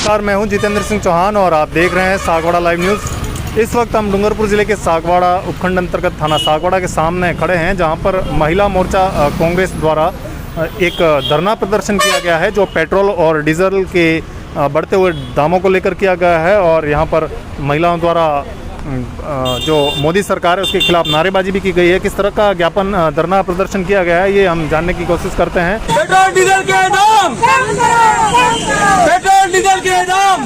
नमस्कार, मैं हूं जितेंद्र सिंह चौहान और आप देख रहे हैं सागवाड़ा लाइव न्यूज़। इस वक्त हम डूंगरपुर ज़िले के सागवाड़ा उपखंड अंतर्गत थाना सागवाड़ा के सामने खड़े हैं, जहां पर महिला मोर्चा कांग्रेस द्वारा एक धरना प्रदर्शन किया गया है, जो पेट्रोल और डीजल के बढ़ते हुए दामों को लेकर किया गया है। और यहां पर महिलाओं द्वारा जो मोदी सरकार है उसके खिलाफ नारेबाजी भी की गई है। किस तरह का ज्ञापन धरना प्रदर्शन किया गया है, ये हम जानने की कोशिश करते हैं। पेट्रोल डीजल के दाम, पेट्रोल डीजल के दाम,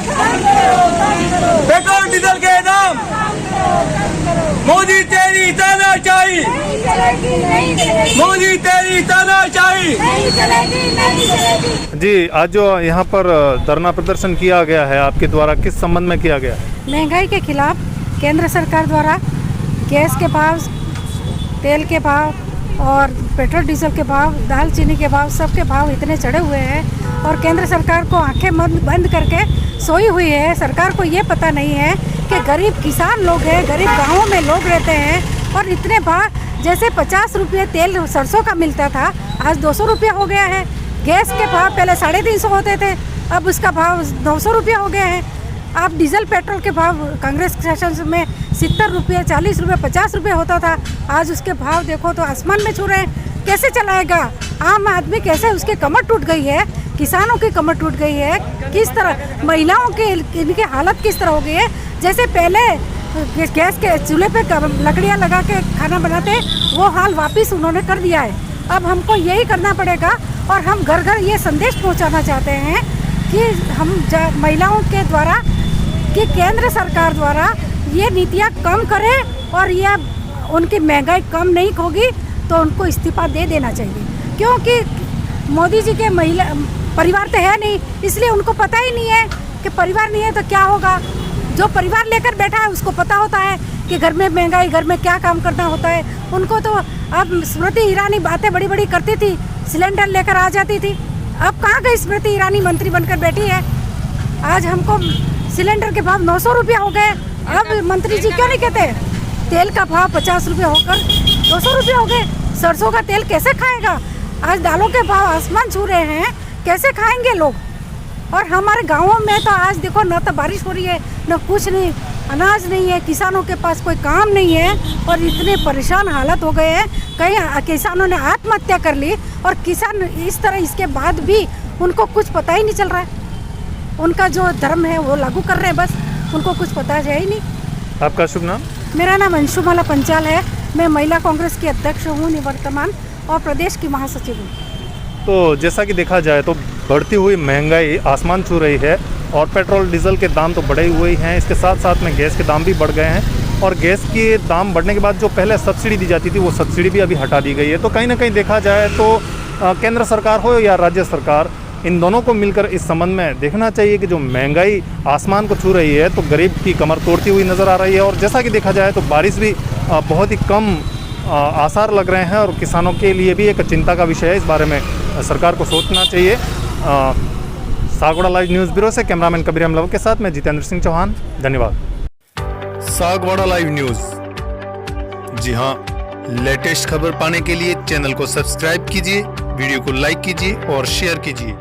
पेट्रोल डीजल के दाम, मोदी तेरी तानाशाही, मोदी तेरी तानाशाही। जी, आज जो यहाँ पर धरना प्रदर्शन किया गया है आपके द्वारा, किस संबंध में किया गया? महंगाई के खिलाफ केंद्र सरकार द्वारा गैस के भाव, तेल के भाव और पेट्रोल डीजल के भाव, दाल चीनी के भाव, सबके भाव इतने चढ़े हुए हैं और केंद्र सरकार को आंखें बंद करके सोई हुई है। सरकार को ये पता नहीं है कि गरीब किसान लोग हैं, गरीब गाँवों में लोग रहते हैं और इतने भाव, जैसे 50 रुपये तेल सरसों का मिलता था, आज 200 रुपये हो गया है। गैस के भाव पहले 350 होते थे, अब उसका भाव 900 रुपये हो गया है। आप डीजल पेट्रोल के भाव कांग्रेस शासन में 70 रुपये, 40 रुपये, 50 रुपये होता था, आज उसके भाव देखो तो आसमान में छू रहे हैं। कैसे चलाएगा आम आदमी? कैसे उसकी कमर टूट गई है, किसानों की कमर टूट गई है। किस तरह महिलाओं की इनकी हालत किस तरह हो गई है? जैसे पहले गैस के चूल्हे पे लकड़ियाँ लगा के खाना बनाते, वो हाल वापस उन्होंने कर दिया है। अब हमको यही करना पड़ेगा और हम घर घर ये संदेश पहुँचाना चाहते हैं कि हम महिलाओं के द्वारा कि केंद्र सरकार द्वारा ये नीतियाँ कम करे और ये उनकी महंगाई कम नहीं होगी तो उनको इस्तीफा दे देना चाहिए। क्योंकि मोदी जी के महिला परिवार तो है नहीं, इसलिए उनको पता ही नहीं है कि परिवार नहीं है तो क्या होगा। जो परिवार लेकर बैठा है उसको पता होता है कि घर में महंगाई, घर में क्या काम करना होता है। उनको तो अब स्मृति ईरानी बातें बड़ी बड़ी करती थी, सिलेंडर लेकर आ जाती थी। अब कहाँ गई स्मृति ईरानी? मंत्री बनकर बैठी है। आज हमको सिलेंडर के भाव 900 रुपये हो गए। अब मंत्री जी क्यों नहीं कहते? तेल का भाव 50 रुपये होकर 200 रुपये हो गए। सरसों का तेल कैसे खाएगा? आज दालों के भाव आसमान छू रहे हैं, कैसे खाएंगे लोग? और हमारे गाँवों में तो आज देखो, न तो बारिश हो रही है, न कुछ नहीं, अनाज नहीं है, किसानों के पास कोई काम नहीं है और इतने परेशान हालत हो गए हैं। कई किसानों ने आत्महत्या कर ली और किसान इस तरह, इसके बाद भी उनको कुछ पता ही नहीं चल रहा है। उनका जो धर्म है वो लागू कर रहे हैं, बस उनको कुछ पता है ही नहीं। आपका शुभ नाम? मेरा नाम अंशुमाला पंचाल है। मैं महिला कांग्रेस की अध्यक्ष हूँ निवर्तमान और प्रदेश की महासचिव हूँ। तो जैसा कि देखा जाए तो बढ़ती हुई महंगाई आसमान छू रही है और पेट्रोल डीजल के दाम तो बढ़े हुए ही हैं, इसके साथ साथ में गैस के दाम भी बढ़ गए हैं। और गैस के दाम बढ़ने के बाद जो पहले सब्सिडी दी जाती थी, वो सब्सिडी भी अभी हटा दी गई है। तो कहीं ना कहीं देखा जाए तो केंद्र सरकार हो या राज्य सरकार, इन दोनों को मिलकर इस संबंध में देखना चाहिए कि जो महंगाई आसमान को छू रही है तो गरीब की कमर तोड़ती हुई नज़र आ रही है। और जैसा कि देखा जाए तो बारिश भी बहुत ही कम आसार लग रहे हैं और किसानों के लिए भी एक चिंता का विषय है। इस बारे में सरकार को सोचना चाहिए। सागवाड़ा लाइव न्यूज़ ब्यूरो से कैमरामैन कबीर अमलव के साथ मैं जितेंद्र सिंह चौहान, धन्यवाद। सागवाड़ा लाइव न्यूज़, जी हाँ, लेटेस्ट खबर पाने के लिए चैनल को सब्सक्राइब कीजिए, वीडियो को लाइक कीजिए और शेयर कीजिए।